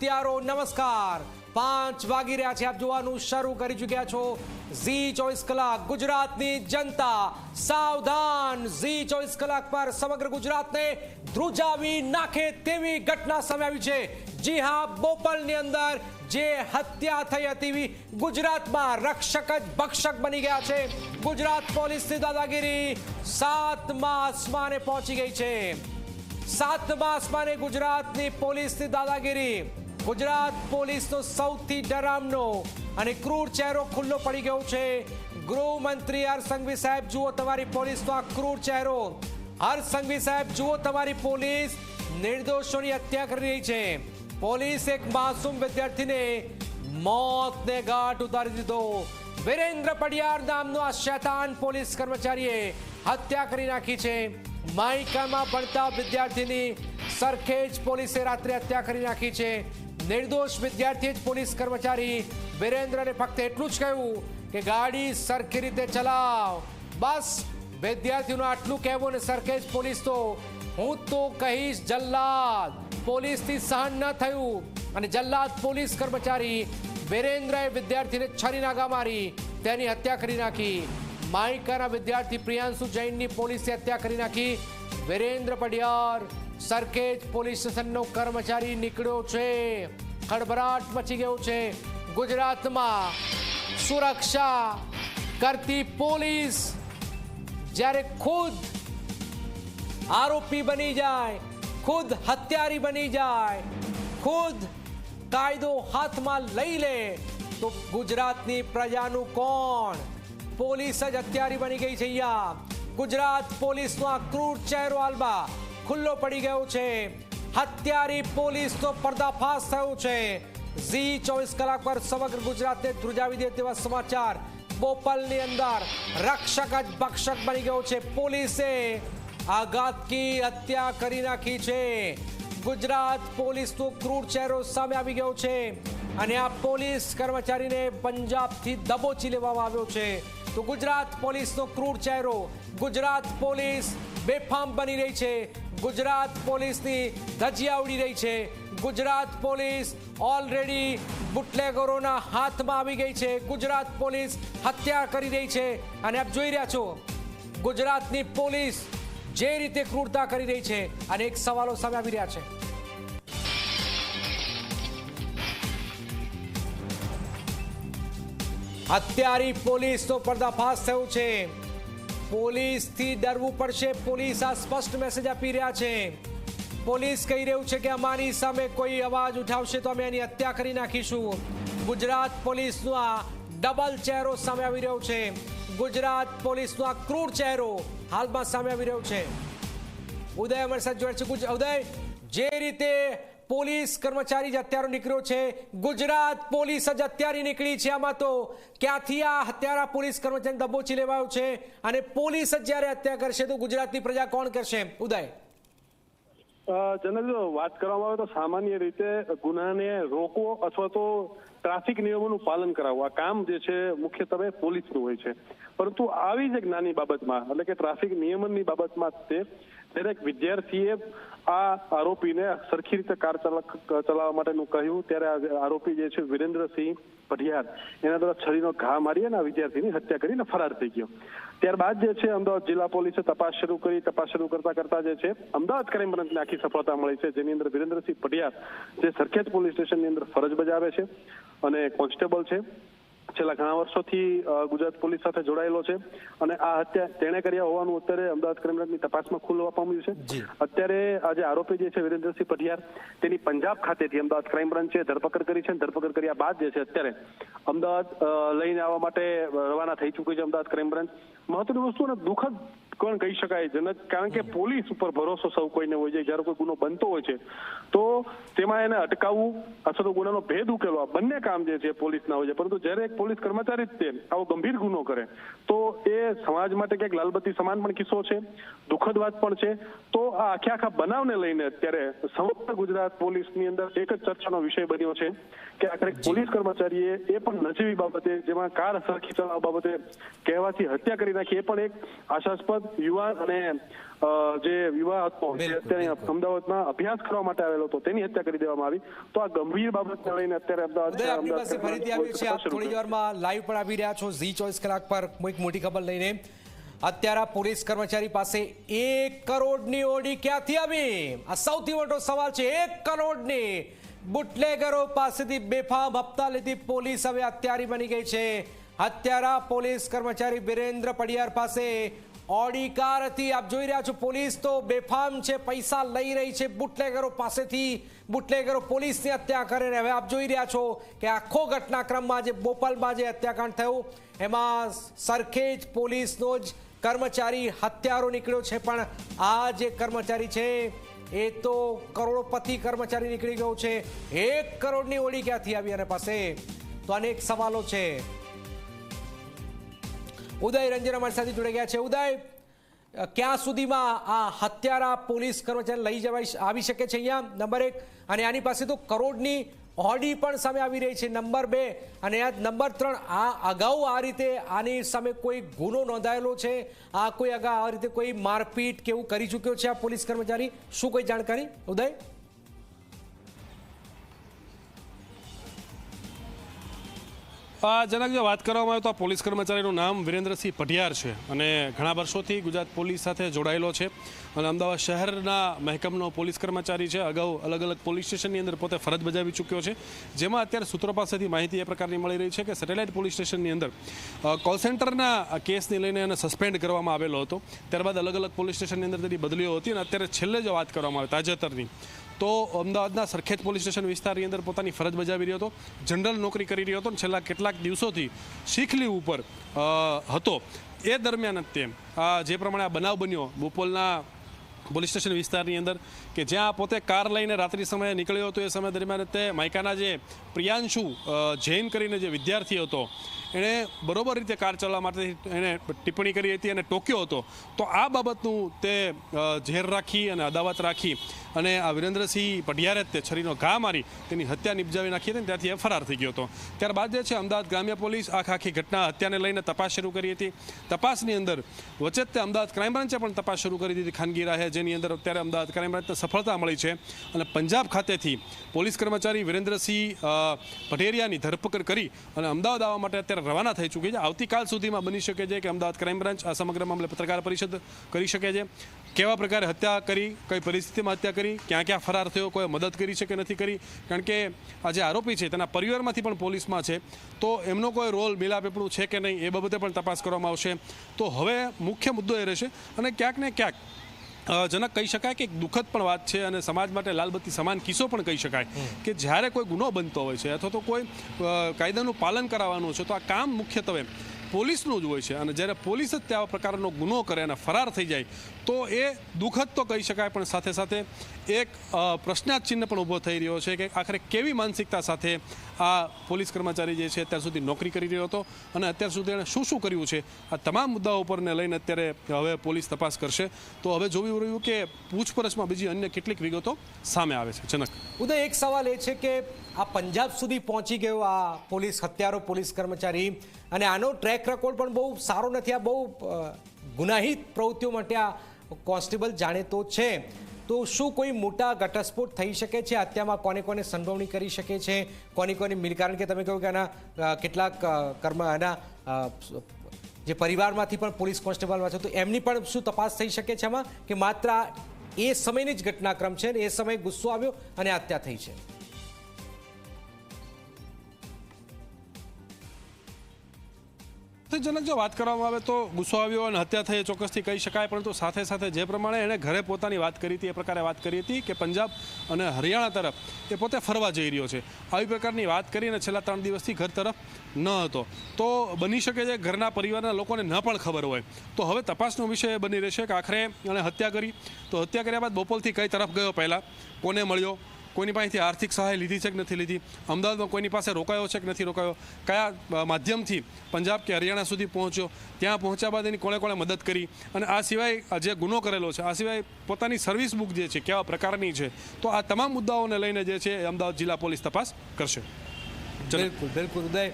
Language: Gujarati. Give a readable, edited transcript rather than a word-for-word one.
હત્યારો નમસ્કાર 5 વાગી રહ્યા છે. આપ જોવાનું શરૂ કરી ચૂક્યા છો ઝી 24 કલાક. ગુજરાતની જનતા સાવધાન. ઝી 24 કલાક પર સમગ્ર ગુજરાતને ધ્રુજાવી નાખે તેવી ઘટના સામે આવી છે. જી હા, બોપલની અંદર જે હત્યા થઈ હતી ગુજરાતમાં રક્ષક જ ભક્ષક બની ગયા છે. ગુજરાત પોલીસની દાદાગીરી 7મા આસમાને પહોંચી ગઈ છે. 7મા આસમાને ગુજરાતની પોલીસની દાદાગીરી. ગુજરાત પોલીસનો સૌથી ડરામનો અને ક્રૂર ચહેરો ખુલ્લો પડી ગયો છે. ગૃહમંત્રી હર્ષ સંઘવી સાહેબ, જુઓ તમારી પોલીસનો આ ક્રૂર ચહેરો. હર્ષ સંઘવી સાહેબ, જુઓ તમારી પોલીસ નિર્દોષોની હત્યા કરી રહી છે. પોલીસ એક માસૂમ વિદ્યાર્થીને મોતને ઘાટ ઉતારી દીધો. વિરેન્દ્ર પડિયાર નામનો આ શૈતાન પોલીસ કર્મચારીએ હત્યા કરી નાખી છે. માઇકામાં ભણતા વિદ્યાર્થીની સરખેજ પોલીસે રાત્રે હત્યા કરી નાખી છે. નિર્દોષ વિદ્યાર્થી જ પોલીસ કર્મચારી વિરેન્દ્રને ફક્ત એટલું જ કહ્યું કે ગાડી સરખી રીતે ચલાવ. બસ વિદ્યાર્થીનું આટલું કહેવું ને સરખેજ પોલીસ તો હું તો કહીશ જલ્લાદ. પોલીસથી સહન ન થયું અને જલ્લાદ પોલીસ કર્મચારી વિરેન્દ્રએ વિદ્યાર્થીને છરીના ઘા મારી તેની હત્યા કરી નાખી. માઇકાના વિદ્યાર્થી પ્રિયાંશુ જૈનની પોલીસે હત્યા કરી નાખી. વિરેન્દ્ર પડિયાર સરખેજ પોલીસ સ્ટેશનનો કર્મચારી નીકળ્યો છે. ખળભળાટ મચી ગયો છે ગુજરાતમાં. સુરક્ષા કરતી પોલીસ જ્યારે ખુદ આરોપી બની જાય, ખુદ હત્યારી બની જાય, ખુદ કાયદો હાથમાં લઈ લે તો ગુજરાતની પ્રજાનું કોણ? પોલીસ જ હત્યારી બની ગઈ છે. અહીંયા ગુજરાત પોલીસનો આ ક્રૂર ચહેરો હાલમાં ખુલ્લો પડી ગયો છે. હત્યારી પોલીસનો પર્દાફાશ થયો છે. ઝી 24 કલાક પર સમગ્ર ગુજરાતને ધ્રુજાવી દે તેવા સમાચાર. બોપલની અંદર રક્ષક જ ભક્ષક બની ગયો છે. પોલીસે આઘાતકી હત્યા કરી નાખી છે. ગુજરાત પોલીસનો ક્રૂર ચહેરો સામે આવી ગયો છે અને આ પોલીસ કર્મચારીને પંજાબથી દબોચી લેવામાં આવ્યો છે. તો ગુજરાત પોલીસનો ક્રૂર ચહેરો. ગુજરાત પોલીસ બેફામ બની રહી છે. ગુજરાત પોલીસની ધજિયા ઉડી રહી છે. ગુજરાત પોલીસ ઓલરેડી બુટલેગરોના હાથમાં આવી ગઈ છે. ગુજરાત પોલીસ હત્યા કરી રહી છે અને આપ જોઈ રહ્યા છો ગુજરાતની પોલીસ જે રીતે ક્રૂરતા કરી રહી છે. અનેક સવાલો સામે આવી રહ્યા છે. હત્યારી પોલીસનો પર્દાફાશ થયો છે. પોલીસથી ડરવું પડશે. પોલીસ આ સ્પષ્ટ મેસેજ આપી રહ્યા છે. પોલીસ કહી રહ્યું છે કે અમારી સામે કોઈ અવાજ ઉઠાવશે તો અમે એની હત્યા કરી નાખીશું. ગુજરાત પોલીસનો આ ડબલ ચહેરો સામે આવી રહ્યો છે. ગુજરાત પોલીસનો આ ક્રૂર ચહેરો હાલમાં સામે આવી રહ્યો છે. ઉદય અમારી સાથે જોડાય છે. ઉદય, જે રીતે પોલીસ કર્મચારી જ હત્યારો નીકળ્યો છે, ગુજરાત પોલીસ જ હત્યારી નીકળી છે. આમાં તો ક્યાંથી આ હત્યારા પોલીસ કર્મચારીને દબોચી લેવાયો છે અને પોલીસ જ જ્યારે હત્યા કરશે તો ગુજરાતની પ્રજા કોણ કરશે? ઉદય, જનરલ વાત કરવામાં આવે તો સામાન્ય રીતે ગુનાને રોકવો અથવા તો ટ્રાફિક નિયમોનું પાલન કરાવવું આ કામ જે છે મુખ્યત્વે પોલીસનું હોય છે. પરંતુ આવી જ એક નાની બાબતમાં એટલે કે ટ્રાફિક નિયમનની બાબતમાં તે દરેક વિદ્યાર્થીએ આ આરોપીને સરખી રીતે કાર ચલાવવા માટેનું કહ્યું ત્યારે આરોપી જે છે વિરેન્દ્રસિંહ પઢિયાર એના દ્વારા છરીનો ઘા મારી અને આ વિદ્યાર્થીની હત્યા કરીને ફરાર થઈ ગયો. ત્યારબાદ જે છે અમદાવાદ જિલ્લા પોલીસે તપાસ શરૂ કરી. તપાસ શરૂ કરતા જે છે અમદાવાદ ક્રાઇમ બ્રાન્ચને આખી સફળતા મળી છે, જેની અંદર વિરેન્દ્રસિંહ પઢિયાર જે સરખેજ પોલીસ સ્ટેશનની અંદર ફરજ બજાવે છે અને કોન્સ્ટેબલ છે. છેલ્લા ઘણા વર્ષોથી ગુજરાત પોલીસ સાથે જોડાયેલો છે અને આ હત્યા તેણે કર્યા હોવાનું અત્યારે અમદાવાદ ક્રાઇમ બ્રાન્ચની તપાસમાં ખુલ્લું પામ્યું છે. અત્યારે આ જે આરોપી જે છે વિરેન્દ્રસિંહ પઢિયાર તેની પંજાબ ખાતેથી અમદાવાદ ક્રાઇમ બ્રાન્ચે ધરપકડ કરી છે. ધરપકડ કર્યા બાદ જે છે અત્યારે અમદાવાદ લઈને આવવા માટે રવાના થઈ ચૂકી છે અમદાવાદ ક્રાઇમ બ્રાન્ચ. મહત્વની વસ્તુ અને દુઃખદ કોણ કહી શકાય જનક, કારણ કે પોલીસ ઉપર ભરોસો સૌ કોઈને હોય છે. જયારે કોઈ ગુનો બનતો હોય છે તો તેમાં એને અટકાવવું અથવા તો ગુનાનો ભેદ ઉકેલવા બંને કામ જે છે પોલીસના હોય છે. પરંતુ જયારે એક પોલીસ કર્મચારી જ તે આવો ગંભીર ગુનો કરે તો એ સમાજ માટે ક્યાંક લાલબત્તી સમાન પણ કિસ્સો છે, દુઃખદ વાત પણ છે. તો આ આખા બનાવને લઈને અત્યારે સમગ્ર ગુજરાત પોલીસની અંદર એક જ ચર્ચાનો વિષય બન્યો છે કે આખરે પોલીસ કર્મચારીએ એ પણ નજીવી બાબતે જેમાં કાર સરખી ચલાવવા બાબતે કહેવાથી હત્યા કરી નાખી. એ પણ એક આશાસ્પદ યુવાન અને જે યુવા હતો જે અત્યારે અમદાવાદમાં અભ્યાસ કરવા માટે આવેલો હતો તેની હત્યા કરી દેવામાં આવી. તો આ ગંભીર બાબતને લઈને અત્યારે આપણી પાસે ફરીથી આવ્યું છે. આપ થોડી વારમાં લાઈવ પણ આવી રહ્યા છો ઝી 24 કલાક પર એક મોટી ખબર લઈને. અત્યારે પોલીસ કર્મચારી પાસે 1 કરોડની ઓડી ક્યાંથી આવી? આ સૌથી મોટો સવાલ છે. 1 કરોડની બુટલેગરો પાસેથી બેફામ હપ્તા લેતી પોલીસ હવે હત્યારી બની ગઈ છે. હત્યારા પોલીસ કર્મચારી વિરેન્દ્ર પડિયાર પાસે ઓડી કાર હતી. આપ જોઈ રહ્યા છો પોલીસ તો બેફામ છે, પૈસા લઈ રહી છે બુટલેગરો પાસેથી. બુટલેગરો પોલીસની હત્યા કરે. હવે આપ જોઈ રહ્યા છો કે આખો ઘટનાક્રમમાં જે બોપલમાં જે હત્યાકાંડ થયું એમાં સરખેજ પોલીસનો જ કર્મચારી હત્યારો નીકળ્યો છે. પણ આ જે કર્મચારી છે એ તો કરોડપતિ કર્મચારી નીકળી ગયો છે. 1 કરોડની ઓડી ક્યાંથી આવી એના પાસે? તો અનેક સવાલો છે. ઉદય રંજન અમારી સાથે જોડાઈ ગયા છે. ઉદય, ક્યાં સુધીમાં આ હત્યારા પોલીસ કર્મચારી લઈ જવાય આવી શકે છે અહીંયા? નંબર 1. અને આની પાસે તો કરોડની ઓડી પણ સામે આવી રહી છે. નંબર 2 અને નંબર 3, આ અગાઉ આ રીતે આની સામે કોઈ ગુનો નોંધાયેલો છે? આ કોઈ અગાઉ આ રીતે કોઈ મારપીટ કે એવું કરી ચૂક્યો છે આ પોલીસ કર્મચારી? શું કોઈ જાણકારી ઉદય? જનક જો વાત કરવામાં આવે તો આ પોલીસ કર્મચારીનું નામ વિરેન્દ્રસિંહ પઢિયાર છે અને ઘણા વર્ષોથી ગુજરાત પોલીસ સાથે જોડાયેલો છે અને અમદાવાદ શહેરના મહેકમનો પોલીસ કર્મચારી છે. અગાઉ અલગ અલગ પોલીસ સ્ટેશનની અંદર પોતે ફરજ બજાવી ચૂક્યો છે. જેમાં અત્યારે સૂત્રો પાસેથી માહિતી એ પ્રકારની મળી રહી છે કે સેટેલાઇટ પોલીસ સ્ટેશનની અંદર કોલ સેન્ટરના કેસને લઈને એને સસ્પેન્ડ કરવામાં આવેલો હતો. ત્યારબાદ અલગ અલગ પોલીસ સ્ટેશનની અંદર તેની બદલીઓ હતી અને અત્યારે છેલ્લે જો વાત કરવામાં આવે તાજેતરની તો અમદાવાદના સરખેજ પોલીસ સ્ટેશન વિસ્તારની અંદર પોતાની ફરજ બજાવી રહ્યો હતો. જનરલ નોકરી કરી રહ્યો હતો અને છેલ્લા કેટલાક દિવસોથી શીખ લીવ ઉપર હતો. એ દરમિયાન જ તે જે પ્રમાણે આ બનાવ બન્યો બોપલના પોલીસ સ્ટેશન વિસ્તારની અંદર કે જ્યાં પોતે કાર લઈને રાત્રિ સમયે નીકળ્યો હતો. એ સમય દરમિયાન તે માયકાના જે પ્રિયાંશુ જૈન કરીને જે વિદ્યાર્થી હતો એણે બરોબર રીતે કાર ચલાવવા માટે એણે ટિપ્પણી કરી હતી અને ટોક્યો હતો. તો આ બાબતનું તે ઝેર રાખી અને અદાવત રાખી અને આ વિરેન્દ્રસિંહ પઢિયારે તે છરીનો ઘા મારી તેની હત્યા નિપજાવી નાખી હતી. ત્યાંથી એ ફરાર થઈ ગયો હતો. ત્યારબાદ જે છે અમદાવાદ ગ્રામ્ય પોલીસ આખી ઘટના હત્યાને લઈને તપાસ શરૂ કરી હતી. તપાસની અંદર વચ્ચે તે અમદાવાદ ક્રાઇમ બ્રાન્ચે પણ તપાસ શરૂ કરી દીધી ખાનગી રાહે, જેની અંદર અત્યારે અમદાવાદ ક્રાઇમ બ્રાન્ચને સફળતા મળી છે અને પંજાબ ખાતેથી પોલીસ કર્મચારી વિરેન્દ્રસિંહ પઢેરિયાની ધરપકડ કરી અને અમદાવાદ આવવા માટે અત્યારે રવાના થઈ ચૂકી છે. આવતીકાલ સુધીમાં બની શકે છે કે અમદાવાદ ક્રાઇમ બ્રાન્ચ આ સમગ્ર મામલે પત્રકાર પરિષદ કરી શકે છે. કેવા પ્રકારે હત્યા કરી, કઈ પરિસ્થિતિમાં હત્યા કરી, ક્યાં ક્યાં ફરાર થયો, કોઈ મદદ કરી છે કે નથી કરી. કારણ કે આ જે આરોપી છે તેના પરિવારમાંથી પણ પોલીસમાં છે તો એમનો કોઈ રોલ મિલાપેપણું છે કે નહીં એ બાબતે પણ તપાસ કરવામાં આવશે. તો હવે મુખ્ય મુદ્દો એ રહેશે અને ક્યાંક ને ક્યાંક જનક કહી શકાય કે એક દુઃખદ પણ વાત છે અને સમાજ માટે લાલબત્તી સમાન કિસ્સો પણ કહી શકાય કે જ્યારે કોઈ ગુનો બનતો હોય છે અથવા તો કોઈ કાયદાનું પાલન કરાવવાનું છે તો આ કામ મુખ્યત્વે પોલીસનું જ હોય છે અને જ્યારે પોલીસ જ તેવા પ્રકારનો ગુનો કરે અને ફરાર થઈ જાય તો એ દુઃખદ તો કહી શકાય, પણ સાથે સાથે એક પ્રશ્નાર્થ ચિહ્ન પણ ઊભો થઈ રહ્યો છે કે આખરે કેવી માનસિકતા સાથે આ પોલીસ કર્મચારી જે છે અત્યાર સુધી નોકરી કરી રહ્યો હતો અને અત્યાર સુધી એણે શું શું કર્યું છે. આ તમામ મુદ્દાઓ પરને લઈને અત્યારે હવે પોલીસ તપાસ કરશે. તો હવે જોવું રહ્યું કે પૂછપરછમાં બીજી અન્ય કેટલીક વિગતો સામે આવે છે. જનક ઉદય, એક સવાલ એ છે કે આ પંજાબ સુધી પહોંચી ગયો આ પોલીસ હત્યારો પોલીસ કર્મચારી અને આનો ટ્રેક રેકોર્ડ પણ બહુ સારો નથી. આ બહુ ગુનાહિત પ્રવૃત્તિઓ માટે આ કોન્સ્ટેબલ જાણીતો છે. તો શું કોઈ મોટા ઘટસ્ફોટ થઈ શકે છે? હત્યામાં કોને કોને સંડોવણી કરી શકે છે, કોની કોની મિલ? કારણ કે તમે કહ્યું કે આના કેટલાક આના જે પરિવારમાંથી પણ પોલીસ કોન્સ્ટેબલમાં છે તો એમની પણ શું તપાસ થઈ શકે છે એમાં કે માત્ર એ સમયની જ ઘટનાક્રમ છે એ સમયે ગુસ્સો આવ્યો અને હત્યા થઈ છે? જનક જો વાત કરવામાં આવે તો ગુસ્સો આવ્યો અને હત્યા થઈ ચોક્કસથી કહી શકાય, પરંતુ સાથે સાથે જે પ્રમાણે એણે ઘરે પોતાની વાત કરી હતી એ પ્રકારે વાત કરી હતી કે પંજાબ અને હરિયાણા તરફ એ પોતે ફરવા જઈ રહ્યો છે. આવી પ્રકારની વાત કરીને છેલ્લા 3 દિવસથી ઘર તરફ ન હતો. તો બની શકે છે ઘરના પરિવારના લોકોને ન પણ ખબર હોય. તો હવે તપાસનો વિષય બની રહેશે કે આખરે એણે હત્યા કરી તો હત્યા કર્યા બાદ બોપલથી કઈ તરફ ગયો, પહેલાં કોને મળ્યો, કોઈની પાસેથી આર્થિક સહાય લીધી છે કે નથી લીધી, અમદાવાદમાં કોઈની પાસે રોકાયો છે કે નથી રોકાયો, કયા માધ્યમથી પંજાબ કે હરિયાણા સુધી પહોંચ્યો, ત્યાં પહોંચ્યા બાદ એની કોણે કોણે મદદ કરી અને આ સિવાય જે ગુનો કરેલો છે આ સિવાય પોતાની સર્વિસ બુક જે છે કેવા પ્રકારની છે. તો આ તમામ મુદ્દાઓને લઈને જે છે અમદાવાદ જિલ્લા પોલીસ તપાસ કરશે. બિલકુલ બિલકુલ ઉદય.